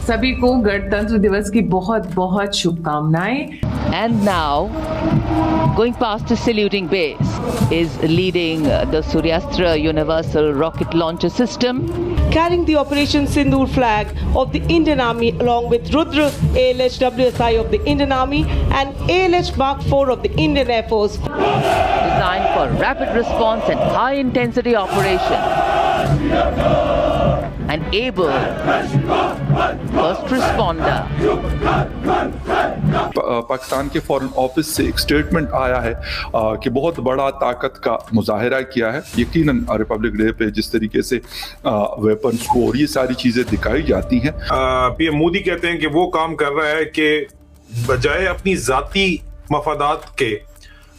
सभी को गणतंत्र दिवस की बहुत बहुत शुभकामनाएं। And now, going past the saluting base, is leading the Suryastra Universal Rocket Launcher System. Carrying the Operation Sindoor flag of the Indian Army along with Rudra ALH WSI of the Indian Army and ALH Mark IV of the Indian Air Force. Designed for rapid response and high intensity operation. And able first responder. Pakistan के foreign office से एक statement आया है कि बहुत बड़ा ताकत का मुजाहिरा किया है। यकीनन रिपब्लिक डे पे जिस तरीके से वेपन्स को और ये सारी चीजें दिखाई जाती हैं, पीएम मोदी कहते हैं कि वो काम कर रहा है कि बजाय अपनी जाती मफादात के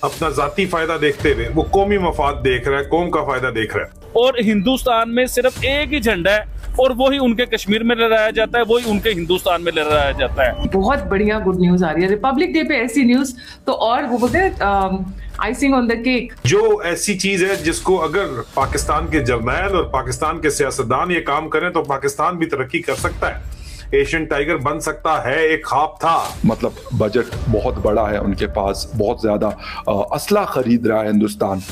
अपना जाती फायदा देखते हुए वो कौमी मफाद देख रहा है, कौम का फायदा देख रहा है। और हिंदुस्तान में सिर्फ एक ही झंडा है और वही उनके कश्मीर में लहराया जाता है, वही उनके हिंदुस्तान में लहराया जाता है। बहुत बढ़िया गुड न्यूज आ रही है रिपब्लिक डे पे ऐसी न्यूज तो, और वो बोलते हैं आइसिंग ऑन द केक। जो ऐसी चीज है जिसको अगर पाकिस्तान के जर्नैल और पाकिस्तान के सियासतदान ये काम करें तो पाकिस्तान भी तरक्की कर सकता है, एशियन टाइगर बन सकता है, एक ख्वाब था। मतलब बजट बहुत बड़ा है उनके पास, बहुत ज्यादा असला खरीद रहा है हिंदुस्तान,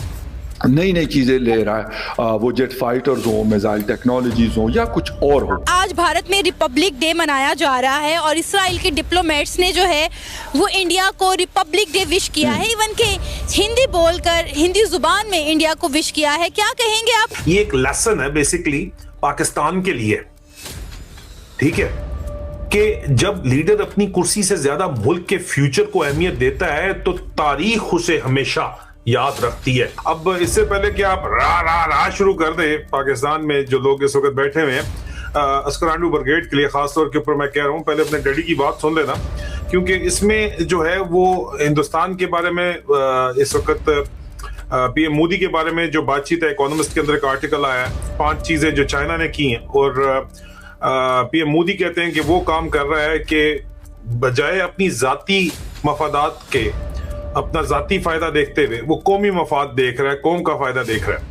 नई नई चीजें ले रहा है, वो जेट फाइटर्स हो, मिसाइल टेक्नोलॉजीज हो या कुछ और हो। आज भारत में रिपब्लिक डे मनाया जा रहा है और इसराइल के डिप्लोमेट्स ने जो है वो इंडिया को रिपब्लिक डे विश किया है, इवन के हिंदी बोलकर हिंदी जुबान में इंडिया को विश किया है। क्या कहेंगे आप? ये एक लेसन है बेसिकली पाकिस्तान के लिए, ठीक है, कि जब लीडर अपनी कुर्सी से ज्यादा मुल्क के फ्यूचर को अहमियत देता है तो तारीख उसे हमेशा याद रखती है। अब इससे पहले कि आप रा रा रा शुरू कर दे पाकिस्तान में जो लोग इस वक्त बैठे हुए हैं अस्करांडू ब्रिगेड के लिए खास तौर के ऊपर मैं कह रहा हूं, पहले अपने डैडी की बात सुन लेना, क्योंकि इसमें जो है वो हिंदुस्तान के बारे में इस वक्त पीएम मोदी के बारे में जो बातचीत है, इकोनॉमिस्ट के अंदर एक आर्टिकल आया है 5 चीजें जो चाइना ने की हैं और पीएम मोदी कहते हैं कि वो काम कर रहा है कि बजाय अपनी जाती मफादात के अपना जाती फायदा देखते हुए वो कौमी मफाद देख रहा है, कौम का फायदा देख रहा है।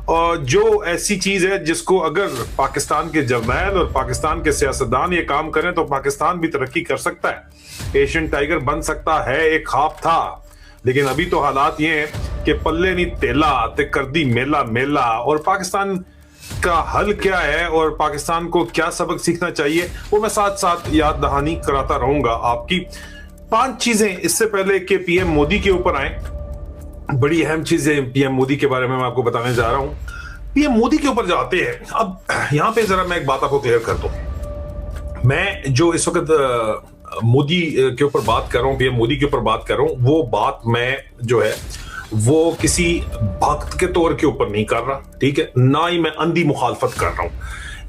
और जो ऐसी चीज है जिसको अगर पाकिस्तान के जर्नैल और पाकिस्तान के सियासतदान ये काम करें तो पाकिस्तान भी तरक्की कर सकता है, एशियन टाइगर बन सकता है, एक ख्वाब था। लेकिन अभी तो हालात ये हैं कि पल्ले नहीं तेला ते कर दी मेला मेला। और पाकिस्तान का हल क्या है और पाकिस्तान को क्या सबक सीखना चाहिए वो मैं साथ साथ याद दहानी कराता रहूंगा आपकी। 5 चीजें इससे पहले कि पीएम मोदी के ऊपर आए, बड़ी अहम चीजें पीएम मोदी के बारे में मैं आपको बताने जा रहा हूं। पीएम मोदी के ऊपर जाते हैं। अब यहां पे जरा मैं एक बात आपको क्लियर कर दूं। मैं जो इस वक्त मोदी के ऊपर बात कर रहा हूं, पीएम मोदी के ऊपर बात कर रहा हूं, वो बात मैं जो है वो किसी भक्त के तौर के ऊपर नहीं कर रहा, ठीक है, ना ही मैं अंधी मुखालफत कर रहा हूं।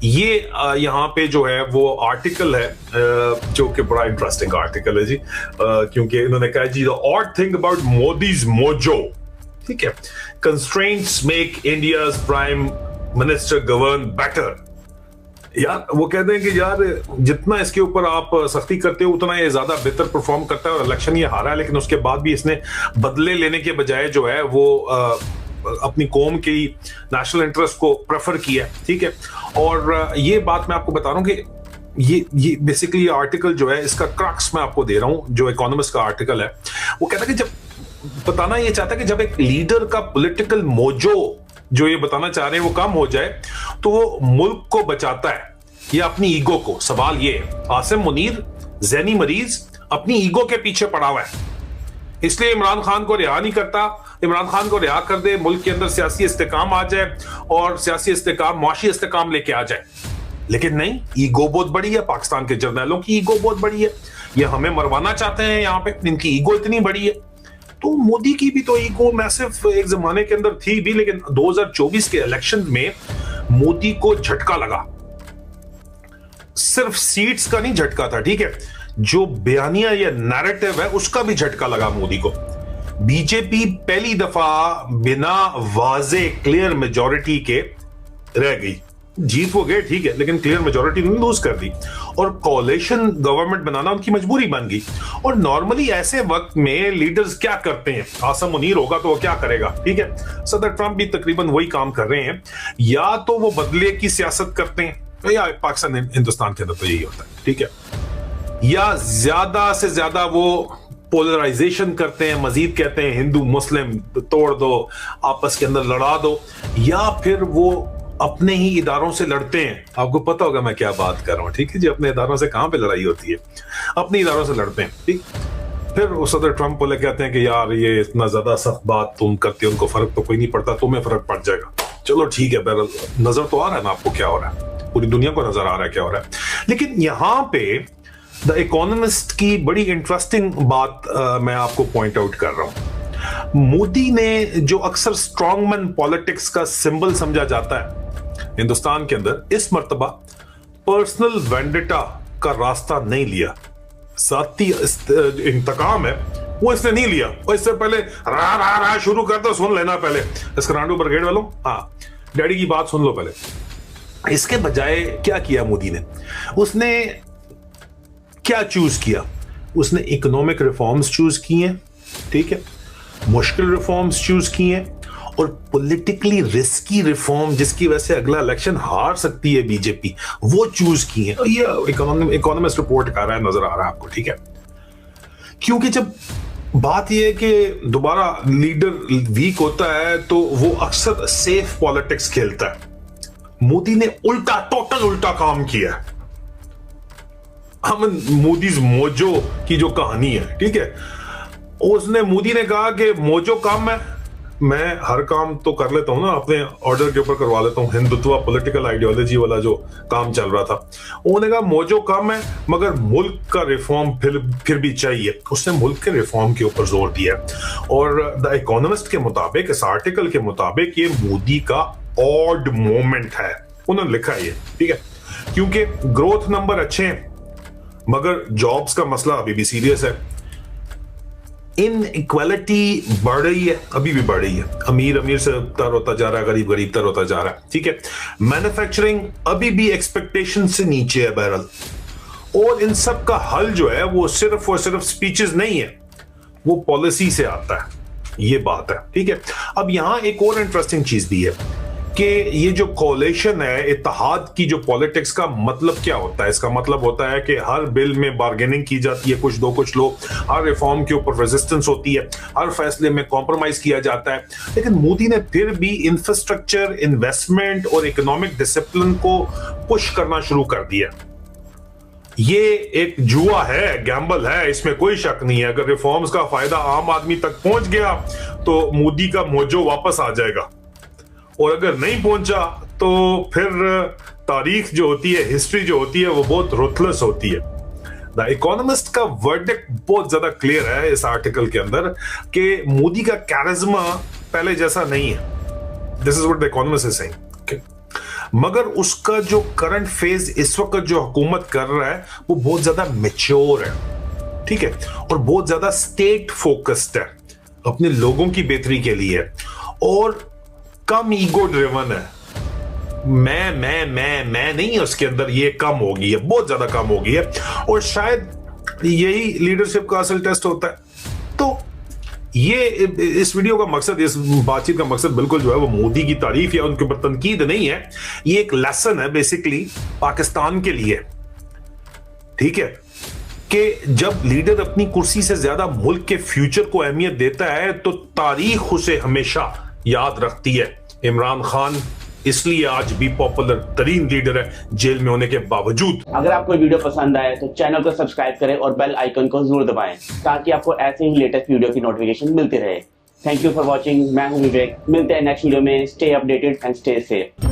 ये यहाँ पे जो है वो आर्टिकल है जो कि बड़ा इंटरेस्टिंग आर्टिकल है जी, क्योंकि इन्होंने कहा जी the odd thing about Modi's mojo, ठीक है, constraints make India's prime minister govern better. यार वो कहते हैं कि यार जितना इसके ऊपर आप सख्ती करते हो उतना ये ज्यादा बेहतर परफॉर्म करता है और इलेक्शन ये हारा है, लेकिन उसके बाद भी इसने बदले लेने के बजाय जो है वो अपनी कौम की नेशनल इंटरेस्ट को प्रेफर किया, ठीक है। और ये बात मैं आपको बता रहा हूं कि ये बेसिकली आर्टिकल जो है इसका क्रक्स मैं आपको दे रहा हूं, जो इकोनॉमिस्ट का आर्टिकल है। वो कहता है कि जब बताना ये चाहता है कि जब एक लीडर का पॉलिटिकल मोजो जो ये बताना चाह रहे हैं वो कम हो जाए तो वो मुल्क को बचाता है या अपनी ईगो को। सवाल ये है, आसिम मुनीर ज़हनी मरीज अपनी ईगो के पीछे पड़ा हुआ है, इसलिए इमरान खान को रिहा नहीं करता। इमरान खान को रिहा कर दे, मुल्क के अंदर सियासी इस्तेकाम आ जाए और सियासी इस्तेकाम मुआशी इस्तेकाम लेके आ जाए। लेकिन नहीं, ईगो बहुत बड़ी है, पाकिस्तान के जर्नैलों की ईगो बहुत बड़ी है, ये हमें मरवाना चाहते हैं यहाँ पे, इनकी ईगो इतनी बड़ी है। तो मोदी की भी तो ईगो मैसिव एक जमाने के अंदर थी भी, लेकिन 2024 के इलेक्शन में मोदी को झटका लगा। सिर्फ सीट्स का नहीं झटका था, ठीक है, जो बयानिया या नैरेटिव है उसका भी झटका लगा मोदी को। बीजेपी पहली दफा बिना वाजे क्लियर मेजॉरिटी के रह गई। जीत वो गए, ठीक है, लेकिन क्लियर मेजॉरिटी नहीं लूज कर दी और कोalition गवर्नमेंट बनाना उनकी मजबूरी बन गई। और नॉर्मली ऐसे वक्त में लीडर्स क्या करते हैं, आसम मुनीर होगा तो वो क्या करेगा, ठीक है, सदर ट्रंप भी तकरीबन वही काम कर रहे हैं। या तो वो बदले की सियासत करते हैं, या पाकिस्तान हिंदुस्तान के अंदर तो यही होता है, ठीक है, या ज्यादा से ज्यादा वो पोलराइजेशन करते हैं, मजीद कहते हैं हिंदू मुस्लिम तोड़ दो, आपस के अंदर लड़ा दो, या फिर वो अपने ही इदारों से लड़ते हैं। आपको पता होगा मैं क्या बात कर रहा हूं, ठीक है जी, अपने इदारों से कहां पे लड़ाई होती है, अपने इदारों से लड़ते हैं, ठीक। फिर सदर ट्रंप बोले कहते हैं कि यार ये इतना ज्यादा सख्त बात तुम करते हो, उनको फर्क तो कोई नहीं पड़ता, तुम्हें फर्क पड़ जाएगा। चलो ठीक है, बहरहाल नजर तो आ रहा है ना आपको क्या हो रहा है, पूरी दुनिया को नजर आ रहा है क्या हो रहा है। लेकिन यहां पे द इकोनॉमिस्ट की बड़ी इंटरेस्टिंग बात मैं आपको पॉइंट आउट कर रहा हूं। मोदी ने जो अक्सर स्ट्रॉन्गमैन पॉलिटिक्स का सिंबल समझा जाता है हिंदुस्तान के अंदर, इस मर्तबा पर्सनल वेंडेटा का रास्ता नहीं लिया। जाती इंतकाम है वो इसने नहीं लिया। और इससे पहले रा रा रा शुरू कर दो, सुन लेना पहले स्करांडू ब्रिगेड वालों, हाँ डैडी की बात सुन लो पहले। इसके बजाय क्या किया मोदी ने, उसने क्या चूज किया, उसने इकोनॉमिक रिफॉर्म्स चूज किए हैं, ठीक है, मुश्किल रिफॉर्म्स चूज किए हैं, और पॉलिटिकली रिस्की रिफॉर्म जिसकी वजह से अगला इलेक्शन हार सकती है बीजेपी, वो चूज की है। ये इकोनॉमिस्ट रिपोर्ट कर रहा है, नजर आ रहा है आपको, ठीक है। क्योंकि जब बात यह है कि दोबारा लीडर वीक होता है तो वो अक्सर सेफ पॉलिटिक्स खेलता है। मोदी ने उल्टा, टोटल उल्टा काम किया। हम मोदीज मोजो की जो कहानी है, ठीक है, उसने मोदी ने कहा कि मोजो काम है, मैं हर काम तो कर लेता हूं ना, अपने ऑर्डर के ऊपर करवा लेता हूं, हिंदुत्व पॉलिटिकल आइडियोलॉजी वाला जो काम चल रहा था। उन्होंने कहा मोजो काम है मगर मुल्क का रिफॉर्म फिर भी चाहिए। उसने मुल्क के रिफॉर्म के ऊपर जोर दिया। और द इकोनॉमिस्ट के मुताबिक, इस आर्टिकल के मुताबिक, ये मोदी का ऑड मोमेंट है। उन्होंने लिखा है ये, ठीक है, क्योंकि ग्रोथ नंबर अच्छे हैं मगर जॉब्स का मसला अभी भी सीरियस है। इनइक्वालिटी बढ़ रही है, अभी भी बढ़ रही है, अमीर अमीर से तर होता जा रहा है, गरीब गरीब तर होता जा रहा है, ठीक है। मैन्युफैक्चरिंग अभी भी एक्सपेक्टेशन से नीचे है बहरहाल। और इन सब का हल जो है वो सिर्फ और सिर्फ स्पीचेस नहीं है, वो पॉलिसी से आता है, ये बात है, ठीक है। अब यहां एक और इंटरेस्टिंग चीज भी है कि ये जो कोalition है, इत्तेहाद की जो पॉलिटिक्स का मतलब क्या होता है। इसका मतलब होता है कि हर बिल में बार्गेनिंग की जाती है, कुछ दो कुछ लो, हर रिफॉर्म के ऊपर रेजिस्टेंस होती है, हर फैसले में कॉम्प्रोमाइज किया जाता है। लेकिन मोदी ने फिर भी इंफ्रास्ट्रक्चर, इन्वेस्टमेंट और इकोनॉमिक डिसिप्लिन को पुश करना शुरू कर दिया। ये एक जुआ है, गैम्बल है, इसमें कोई शक नहीं है। अगर रिफॉर्म्स का फायदा आम आदमी तक पहुंच गया तो मोदी का मोजो वापस आ जाएगा, और अगर नहीं पहुंचा तो फिर तारीख जो होती है, हिस्ट्री जो होती है, वो बहुत रुथलेस होती है। द इकोनॉमिस्ट का वर्डिक्ट बहुत ज्यादा क्लियर है इस आर्टिकल के अंदर कि मोदी का कैरिज्मा पहले जैसा नहीं है। This is what the economist is saying, okay. मगर उसका जो करंट फेज इस वक्त जो हुकूमत कर रहा है वो बहुत ज्यादा मैच्योर है, ठीक है, और बहुत ज्यादा स्टेट फोकस्ड है, अपने लोगों की बेहतरी के लिए, और कम ईगो ड्रिवन है। मैं नहीं है उसके अंदर, ये कम हो गई है, बहुत ज्यादा कम हो गई है। और शायद यही लीडरशिप का असल टेस्ट होता है। तो ये इस वीडियो का मकसद, इस बातचीत का मकसद बिल्कुल जो है वो मोदी की तारीफ या उनके ऊपर तनकीद नहीं है। ये एक लेसन है बेसिकली पाकिस्तान के लिए, ठीक है, कि जब लीडर अपनी कुर्सी से ज्यादा मुल्क के फ्यूचर को अहमियत देता है तो तारीख उसे हमेशा याद रखती है। इमरान खान इसलिए आज भी पॉपुलर तरीन लीडर है जेल में होने के बावजूद। अगर आपको वीडियो पसंद आए तो चैनल को सब्सक्राइब करें और बेल आइकन को जरूर दबाएं ताकि आपको ऐसे ही लेटेस्ट वीडियो की नोटिफिकेशन मिलती रहे। Thank you for watching. मैं हूं विवेक, मिलते हैं नेक्स्ट वीडियो में। Stay updated and stay safe.